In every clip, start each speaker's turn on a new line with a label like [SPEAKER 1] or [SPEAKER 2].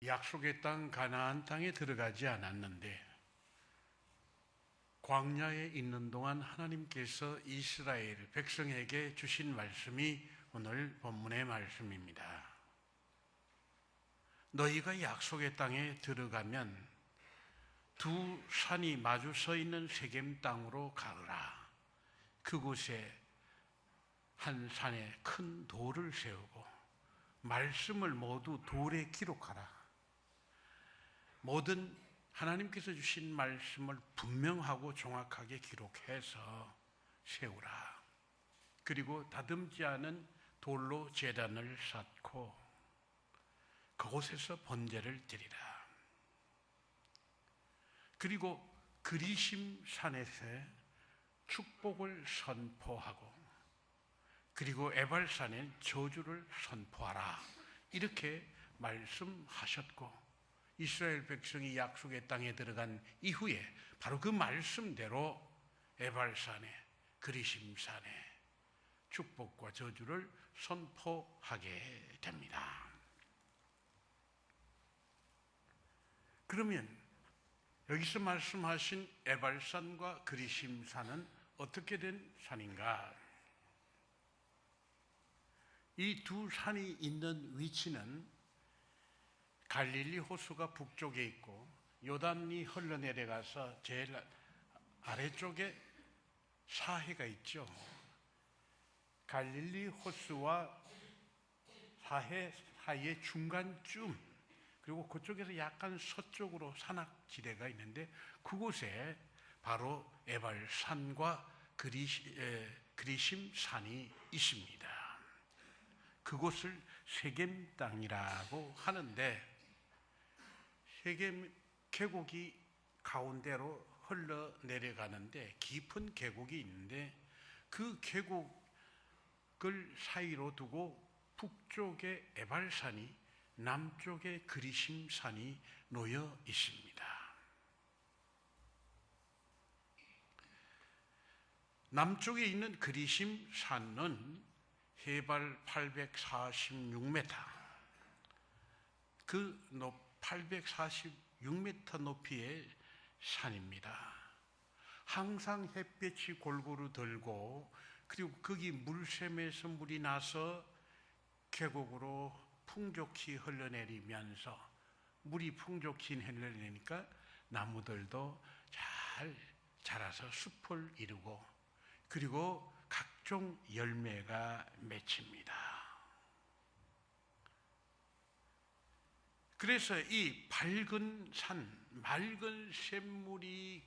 [SPEAKER 1] 약속의 땅 가나안 땅에 들어가지 않았는데 광야에 있는 동안 하나님께서 이스라엘 백성에게 주신 말씀이 오늘 본문의 말씀입니다. 너희가 약속의 땅에 들어가면 두 산이 마주 서 있는 세겜 땅으로 가거라. 그곳에 한 산에 큰 돌을 세우고 말씀을 모두 돌에 기록하라. 모든 하나님께서 주신 말씀을 분명하고 정확하게 기록해서 세우라. 그리고 다듬지 않은 돌로 제단을 쌓고 그곳에서 번제를 드리라. 그리고 그리심 산에서 축복을 선포하고 그리고 에발산에 저주를 선포하라. 이렇게 말씀하셨고 이스라엘 백성이 약속의 땅에 들어간 이후에 바로 그 말씀대로 에발산에 그리심산에 축복과 저주를 선포하게 됩니다. 그러면 여기서 말씀하신 에발산과 그리심산은 어떻게 된 산인가? 이 두 산이 있는 위치는 갈릴리 호수가 북쪽에 있고 요단이 흘러내려가서 제일 아래쪽에 사해가 있죠. 갈릴리 호수와 사해 사이의 중간쯤, 그리고 그쪽에서 약간 서쪽으로 산악지대가 있는데 그곳에 바로 에발산과 그리심산이 있습니다. 그곳을 세겜 땅이라고 하는데 세겜 계곡이 가운데로 흘러내려가는데 깊은 계곡이 있는데 그 계곡을 사이로 두고 북쪽에 에발산이 남쪽에 그리심산이 놓여 있습니다. 남쪽에 있는 그리심산은 해발 846m, 그 846m 높이의 산입니다. 항상 햇볕이 골고루 들고 그리고 거기 물샘에서 물이 나서 계곡으로 풍족히 흘러내리면서 물이 풍족히 흘러내리니까 나무들도 잘 자라서 숲을 이루고 그리고 각종 열매가 맺힙니다. 그래서 이 밝은 산, 맑은 샘물이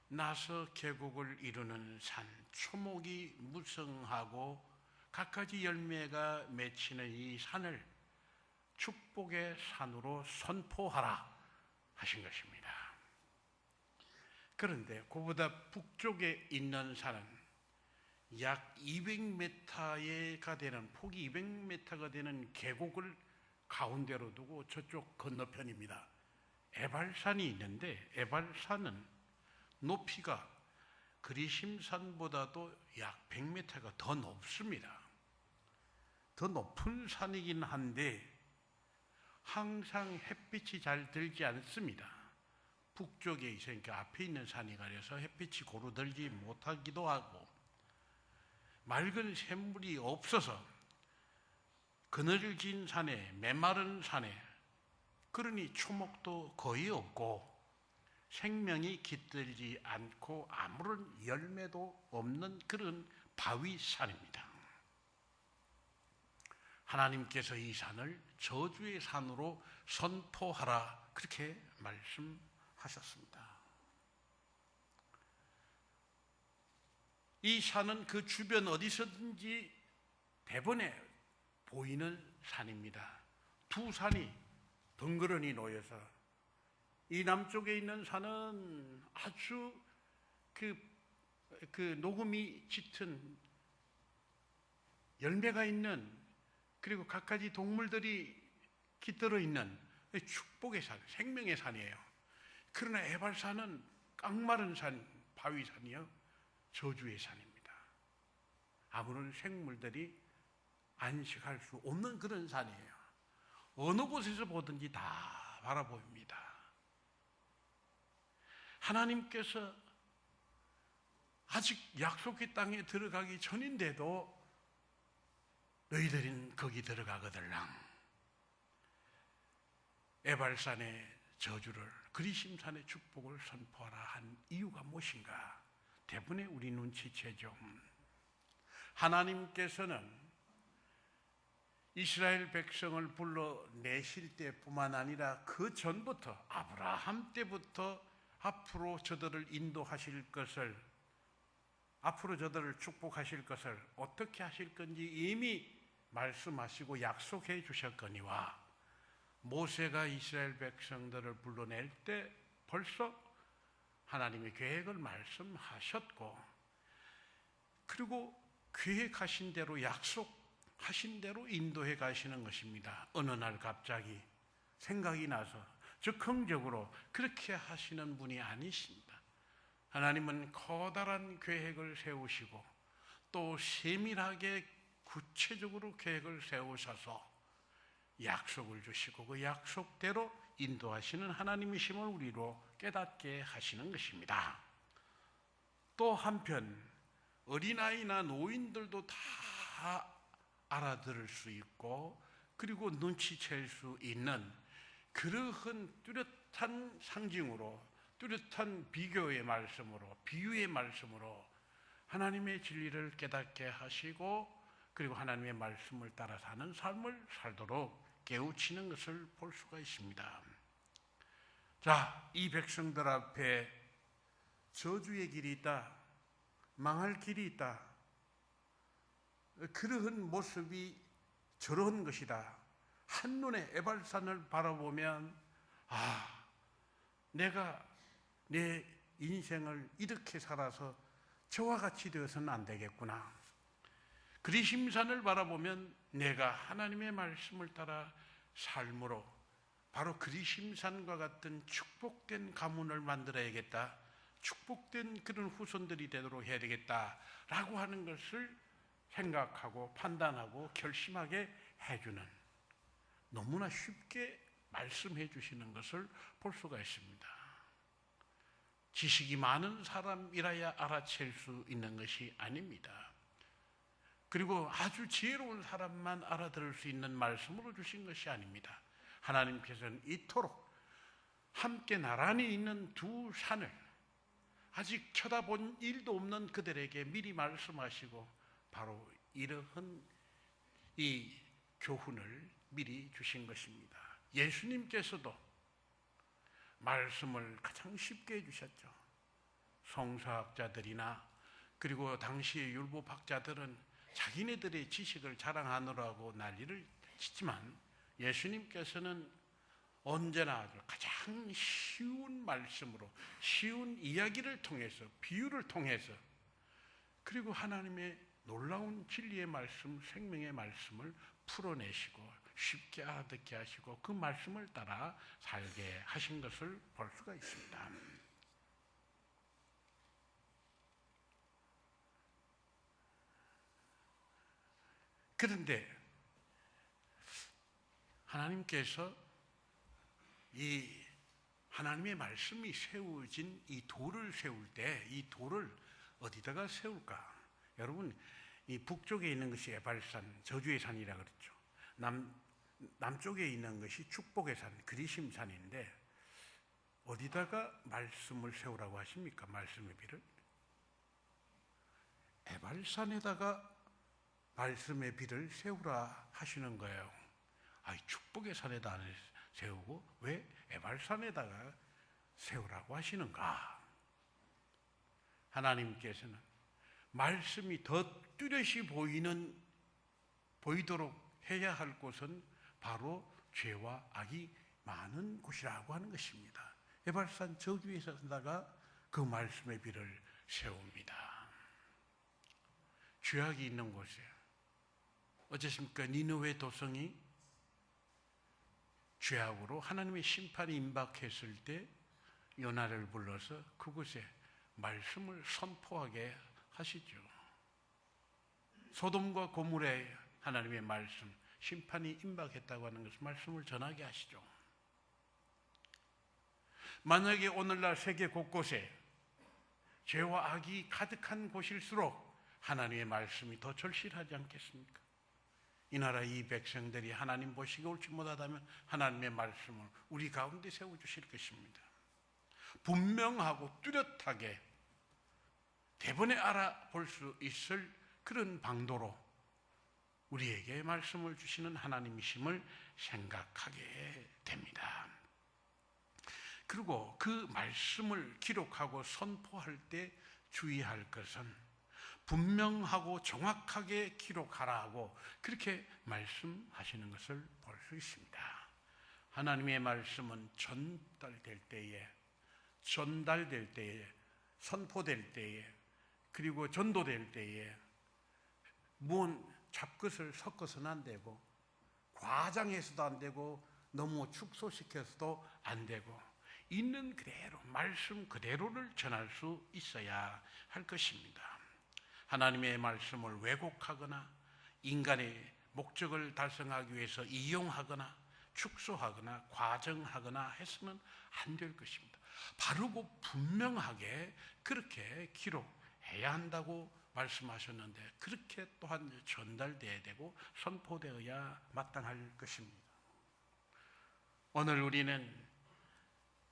[SPEAKER 1] 나서 계곡을 이루는 산, 초목이 무성하고 갖가지 열매가 맺히는 이 산을 축복의 산으로 선포하라 하신 것입니다. 그런데 그보다 북쪽에 있는 산은 약 200m가 되는, 폭이 200m가 되는 계곡을 가운데로 두고 저쪽 건너편입니다. 에발산이 있는데 에발산은 높이가 그리심산보다도 약 100m가 더 높습니다. 더 높은 산이긴 한데 항상 햇빛이 잘 들지 않습니다. 북쪽에 있으니까 앞에 있는 산이 가려서 햇빛이 고루 들지 못하기도 하고 맑은 샘물이 없어서 그늘진 산에, 메마른 산에, 그러니 초목도 거의 없고 생명이 깃들지 않고 아무런 열매도 없는 그런 바위산입니다. 하나님께서 이 산을 저주의 산으로 선포하라 그렇게 말씀하셨습니다. 이 산은 그 주변 어디서든지 대번에 보이는 산입니다. 두 산이 덩그러니 놓여서 이 남쪽에 있는 산은 아주 그 녹음이 짙은 열매가 있는, 그리고 갖가지 동물들이 깃들어 있는 축복의 산, 생명의 산이에요. 그러나 에발산은 깡마른 산, 바위산이요 저주의 산입니다. 아무런 생물들이 안식할 수 없는 그런 산이에요. 어느 곳에서 보든지 다 바라봅니다. 하나님께서 아직 약속의 땅에 들어가기 전인데도 너희들은 거기 들어가거들랑 에발산의 저주를 그리심산의 축복을 선포하라 한 이유가 무엇인가? 대부분의 우리 눈치채죠. 하나님께서는 이스라엘 백성을 불러내실 때뿐만 아니라 그 전부터 아브라함 때부터 앞으로 저들을 인도하실 것을, 앞으로 저들을 축복하실 것을 어떻게 하실 건지 이미 말씀하시고 약속해 주셨거니와 모세가 이스라엘 백성들을 불러낼 때 벌써 하나님의 계획을 말씀하셨고, 그리고 계획하신 대로 약속하신 대로 인도해 가시는 것입니다. 어느 날 갑자기 생각이 나서 즉흥적으로 그렇게 하시는 분이 아니십니다. 하나님은 커다란 계획을 세우시고 또 세밀하게 구체적으로 계획을 세우셔서 약속을 주시고 그 약속대로 인도하시는 하나님이심을 우리로 깨닫게 하시는 것입니다. 또 한편 어린아이나 노인들도 다 알아들을 수 있고 그리고 눈치챌 수 있는 그러한 뚜렷한 상징으로, 뚜렷한 비교의 말씀으로, 비유의 말씀으로 하나님의 진리를 깨닫게 하시고 그리고 하나님의 말씀을 따라 사는 삶을 살도록 깨우치는 것을 볼 수가 있습니다. 자, 이 백성들 앞에 저주의 길이 있다, 망할 길이 있다, 그러한 모습이 저런 것이다. 한눈에 에발산을 바라보면 내가 내 인생을 이렇게 살아서 저와 같이 되어서는 안 되겠구나. 그리심산을 바라보면 내가 하나님의 말씀을 따라 삶으로 바로 그리심산과 같은 축복된 가문을 만들어야겠다, 축복된 그런 후손들이 되도록 해야 되겠다라고 하는 것을 생각하고 판단하고 결심하게 해주는, 너무나 쉽게 말씀해 주시는 것을 볼 수가 있습니다. 지식이 많은 사람이라야 알아챌 수 있는 것이 아닙니다. 그리고 아주 지혜로운 사람만 알아들을 수 있는 말씀으로 주신 것이 아닙니다. 하나님께서는 이토록 함께 나란히 있는 두 산을 아직 쳐다본 일도 없는 그들에게 미리 말씀하시고 바로 이러한 이 교훈을 미리 주신 것입니다. 예수님께서도 말씀을 가장 쉽게 해주셨죠. 성서학자들이나 그리고 당시의 율법학자들은 자기네들의 지식을 자랑하느라고 난리를 치지만 예수님께서는 언제나 가장 쉬운 말씀으로, 쉬운 이야기를 통해서, 비유를 통해서, 그리고 하나님의 놀라운 진리의 말씀, 생명의 말씀을 풀어내시고 쉽게 알아듣게 하시고 그 말씀을 따라 살게 하신 것을 볼 수가 있습니다. 그런데 하나님께서 이 하나님의 말씀이 세워진 이 돌을 세울 때 이 돌을 어디다가 세울까? 여러분, 이 북쪽에 있는 것이 에발산, 저주의 산이라 그랬죠. 남쪽에 있는 것이 축복의 산, 그리심산인데 어디다가 말씀을 세우라고 하십니까? 말씀의 비를? 에발산에다가 말씀의 비를 세우라 하시는 거예요. 축복의 산에다 안 세우고 왜 에발산에다가 세우라고 하시는가? 하나님께서는 말씀이 더 뚜렷이 보이도록 해야 할 곳은 바로 죄와 악이 많은 곳이라고 하는 것입니다. 에발산 저주에다가 그 말씀의 비를 세웁니다. 죄악이 있는 곳에 어쨌습니까? 니느웨 도성이 죄악으로 하나님의 심판이 임박했을 때 요나를 불러서 그곳에 말씀을 선포하게 하시죠. 소돔과 고물에 하나님의 말씀, 심판이 임박했다고 하는 것을 말씀을 전하게 하시죠. 만약에 오늘날 세계 곳곳에 죄와 악이 가득한 곳일수록 하나님의 말씀이 더 절실하지 않겠습니까? 이 나라 이 백성들이 하나님 보시기 옳지 못하다면 하나님의 말씀을 우리 가운데 세워주실 것입니다. 분명하고 뚜렷하게 대번에 알아볼 수 있을 그런 방도로 우리에게 말씀을 주시는 하나님이심을 생각하게 됩니다. 그리고 그 말씀을 기록하고 선포할 때 주의할 것은 분명하고 정확하게 기록하라고 그렇게 말씀하시는 것을 볼 수 있습니다. 하나님의 말씀은 전달될 때에, 선포될 때에, 그리고 전도될 때에 무언 잡것을 섞어서는 안 되고 과장해서도 안 되고 너무 축소시켜서도 안 되고 있는 그대로 말씀 그대로를 전할 수 있어야 할 것입니다. 하나님의 말씀을 왜곡하거나 인간의 목적을 달성하기 위해서 이용하거나 축소하거나 과정하거나 해서는 안 될 것입니다. 바르고 분명하게 그렇게 기록해야 한다고 말씀하셨는데 그렇게 또한 전달되어야 되고 선포되어야 마땅할 것입니다. 오늘 우리는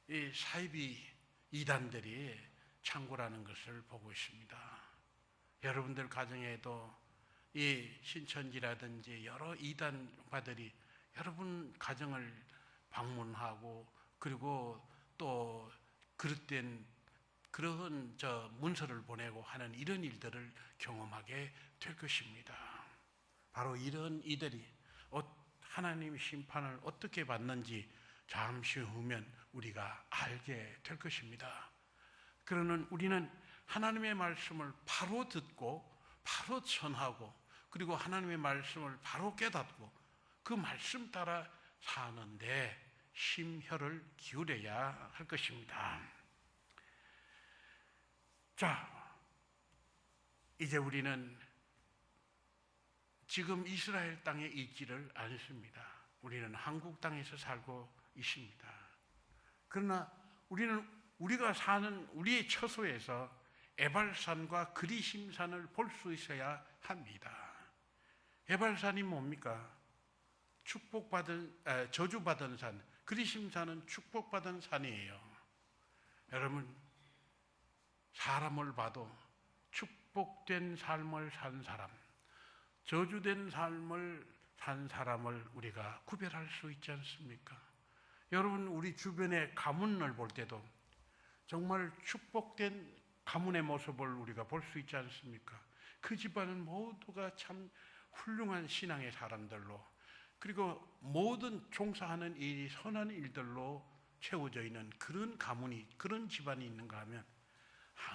[SPEAKER 1] 이 사이비 이단들이 창궐하는 것을 보고 있습니다. 여러분들 가정에도 이 신천지라든지 여러 이단파들이 여러분 가정을 방문하고 그리고 또 그릇된 그런 문서를 보내고 하는 이런 일들을 경험하게 될 것입니다. 바로 이런 이들이 하나님의 심판을 어떻게 받는지 잠시 후면 우리가 알게 될 것입니다. 그러는 우리는 하나님의 말씀을 바로 듣고 바로 전하고 그리고 하나님의 말씀을 바로 깨닫고 그 말씀 따라 사는데 심혈을 기울여야 할 것입니다. 자, 이제 우리는 지금 이스라엘 땅에 있지를 않습니다. 우리는 한국 땅에서 살고 있습니다. 그러나 우리는 우리가 사는 우리의 처소에서 에발산과 그리심산을 볼 수 있어야 합니다. 에발산이 뭡니까? 저주받은 산, 그리심산은 축복받은 산이에요. 여러분, 사람을 봐도 축복된 삶을 산 사람, 저주된 삶을 산 사람을 우리가 구별할 수 있지 않습니까? 여러분, 우리 주변의 가문을 볼 때도 정말 축복된 가문의 모습을 우리가 볼 수 있지 않습니까? 그 집안은 모두가 참 훌륭한 신앙의 사람들로 그리고 모든 종사하는 일이 선한 일들로 채워져 있는 그런 가문이, 그런 집안이 있는가 하면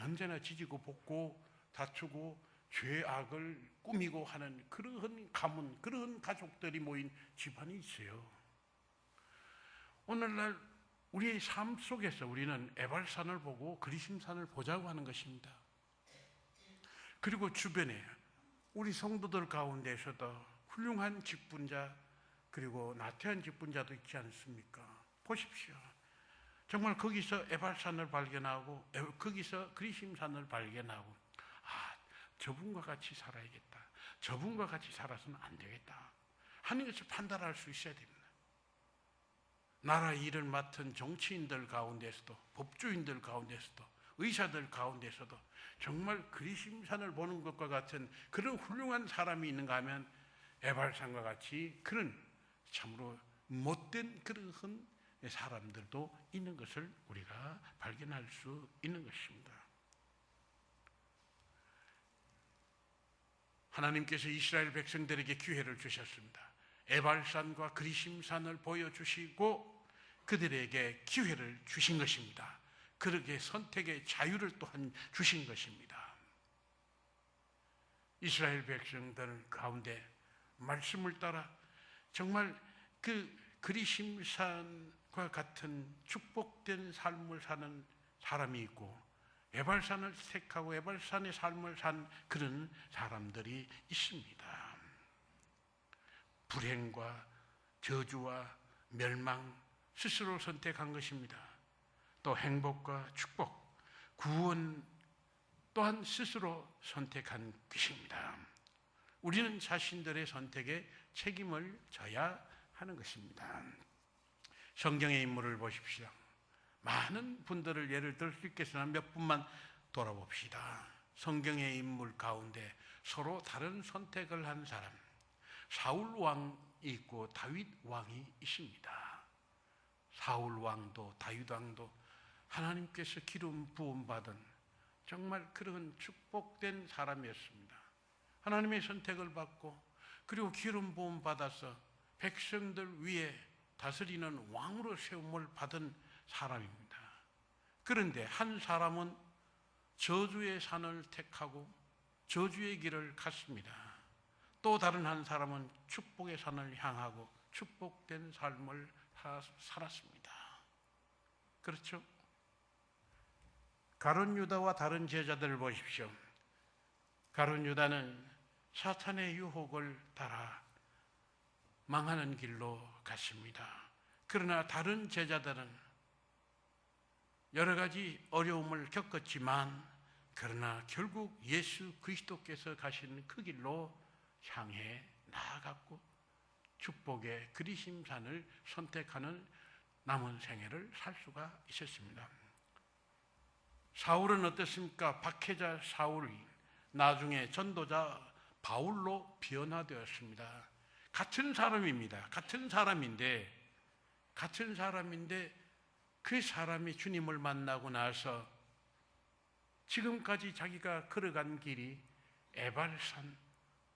[SPEAKER 1] 언제나 지지고 볶고 다투고 죄악을 꾸미고 하는 그런 가문, 그런 가족들이 모인 집안이 있어요. 오늘날 우리의 삶 속에서 우리는 에발산을 보고 그리심산을 보자고 하는 것입니다. 그리고 주변에 우리 성도들 가운데서도 훌륭한 직분자 그리고 나태한 직분자도 있지 않습니까? 보십시오. 정말 거기서 에발산을 발견하고 거기서 그리심산을 발견하고 저분과 같이 살아야겠다. 저분과 같이 살아서는 안 되겠다 하는 것을 판단할 수 있어야 됩니다. 나라 일을 맡은 정치인들 가운데서도 법조인들 가운데서도 의사들 가운데서도 정말 그리심산을 보는 것과 같은 그런 훌륭한 사람이 있는가 하면 에발산과 같이 그런 참으로 못된 그런 사람들도 있는 것을 우리가 발견할 수 있는 것입니다. 하나님께서 이스라엘 백성들에게 기회를 주셨습니다. 에발산과 그리심산을 보여주시고 그들에게 기회를 주신 것입니다. 그렇게 선택의 자유를 또한 주신 것입니다. 이스라엘 백성들 가운데 말씀을 따라 정말 그 그리심산과 같은 축복된 삶을 사는 사람이 있고 에발산을 택하고 에발산의 삶을 산 그런 사람들이 있습니다. 불행과 저주와 멸망 스스로 선택한 것입니다. 또 행복과 축복, 구원 또한 스스로 선택한 것입니다. 우리는 자신들의 선택에 책임을 져야 하는 것입니다. 성경의 인물을 보십시오. 많은 분들을 예를 들 수 있겠으나 몇 분만 돌아봅시다. 성경의 인물 가운데 서로 다른 선택을 한 사람, 사울 왕이 있고 다윗 왕이 있습니다. 사울 왕도 다윗 왕도 하나님께서 기름 부음받은 정말 그런 축복된 사람이었습니다. 하나님의 선택을 받고 그리고 기름 부음 받아서 백성들 위에 다스리는 왕으로 세움을 받은 사람입니다. 그런데 한 사람은 저주의 산을 택하고 저주의 길을 갔습니다. 또 다른 한 사람은 축복의 산을 향하고 축복된 삶을 살았습니다. 그렇죠? 가룟 유다와 다른 제자들을 보십시오. 가룟 유다는 사탄의 유혹을 따라 망하는 길로 갔습니다. 그러나 다른 제자들은 여러 가지 어려움을 겪었지만 그러나 결국 예수 그리스도께서 가신 그 길로 향해 나아갔고 축복의 그리심산을 선택하는 남은 생애를 살 수가 있었습니다. 사울은 어떻습니까? 박해자 사울이 나중에 전도자 바울로 변화되었습니다. 같은 사람입니다. 같은 사람인데 그 사람이 주님을 만나고 나서 지금까지 자기가 걸어간 길이 에발산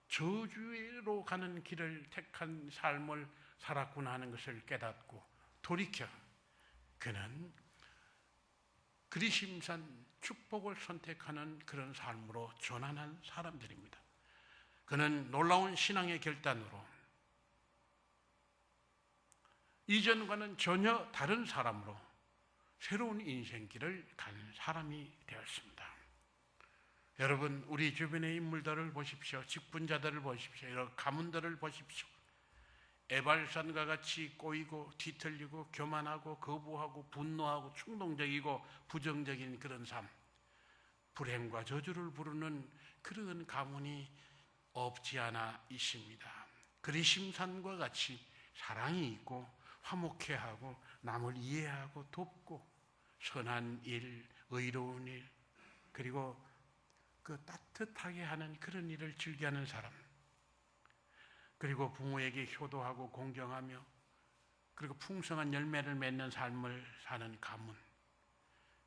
[SPEAKER 1] 저주로 가는 길을 택한 삶을 살았구나 하는 것을 깨닫고 돌이켜 그는 그리심산 축복을 선택하는 그런 삶으로 전환한 사람들입니다. 그는 놀라운 신앙의 결단으로 이전과는 전혀 다른 사람으로 새로운 인생길을 간 사람이 되었습니다. 여러분, 우리 주변의 인물들을 보십시오. 직분자들을 보십시오. 이런 가문들을 보십시오. 에발산과 같이 꼬이고 뒤틀리고 교만하고 거부하고 분노하고 충동적이고 부정적인 그런 삶, 불행과 저주를 부르는 그런 가문이 없지 않아 있습니다. 그리심산과 같이 사랑이 있고 화목해하고 남을 이해하고 돕고 선한 일, 의로운 일, 그리고 그 따뜻하게 하는 그런 일을 즐겨하는 사람, 그리고 부모에게 효도하고 공경하며 그리고 풍성한 열매를 맺는 삶을 사는 가문,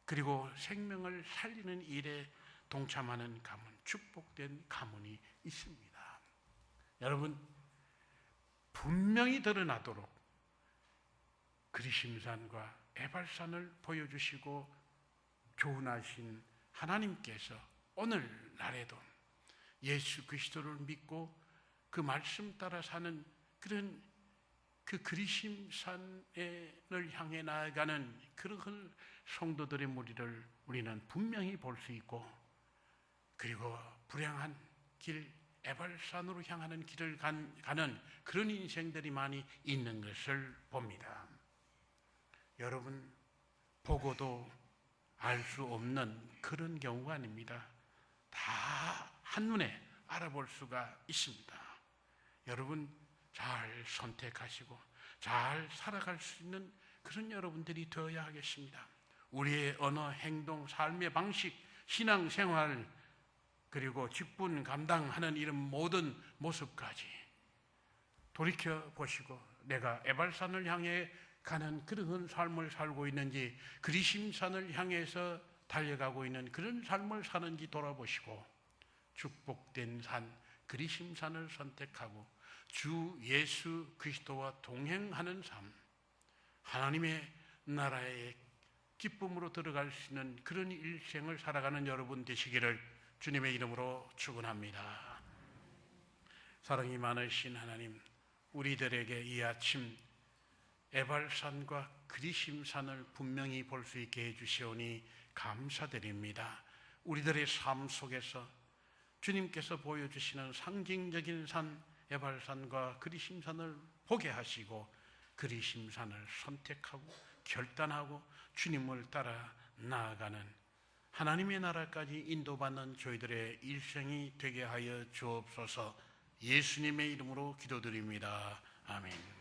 [SPEAKER 1] 그리고 생명을 살리는 일에 동참하는 가문, 축복된 가문이 있습니다. 여러분, 분명히 드러나도록 그리심산과 에발산을 보여주시고 교훈하신 하나님께서 오늘날에도 예수 그리스도를 믿고 그 말씀 따라 사는 그런 그 그리심산을 향해 나아가는 그런 성도들의 무리를 우리는 분명히 볼 수 있고, 그리고 불행한 길, 에발산으로 향하는 길을 가는 그런 인생들이 많이 있는 것을 봅니다. 여러분, 보고도 알 수 없는 그런 경우가 아닙니다. 다 한눈에 알아볼 수가 있습니다. 여러분, 잘 선택하시고 잘 살아갈 수 있는 그런 여러분들이 되어야 하겠습니다. 우리의 언어, 행동, 삶의 방식, 신앙생활, 그리고 직분 감당하는 이런 모든 모습까지 돌이켜보시고 내가 에발산을 향해 가는 그런 삶을 살고 있는지, 그리심산을 향해서 달려가고 있는 그런 삶을 사는지 돌아보시고 축복된 산, 그리심산을 선택하고 주 예수 그리스도와 동행하는 삶, 하나님의 나라의 기쁨으로 들어갈 수 있는 그런 일생을 살아가는 여러분 되시기를 주님의 이름으로 축원합니다. 사랑이 많으신 하나님, 우리들에게 이 아침 에발산과 그리심산을 분명히 볼 수 있게 해주시오니 감사드립니다. 우리들의 삶 속에서 주님께서 보여주시는 상징적인 산 에발산과 그리심산을 보게 하시고 그리심산을 선택하고 결단하고 주님을 따라 나아가는 하나님의 나라까지 인도받는 저희들의 일생이 되게 하여 주옵소서. 예수님의 이름으로 기도드립니다. 아멘.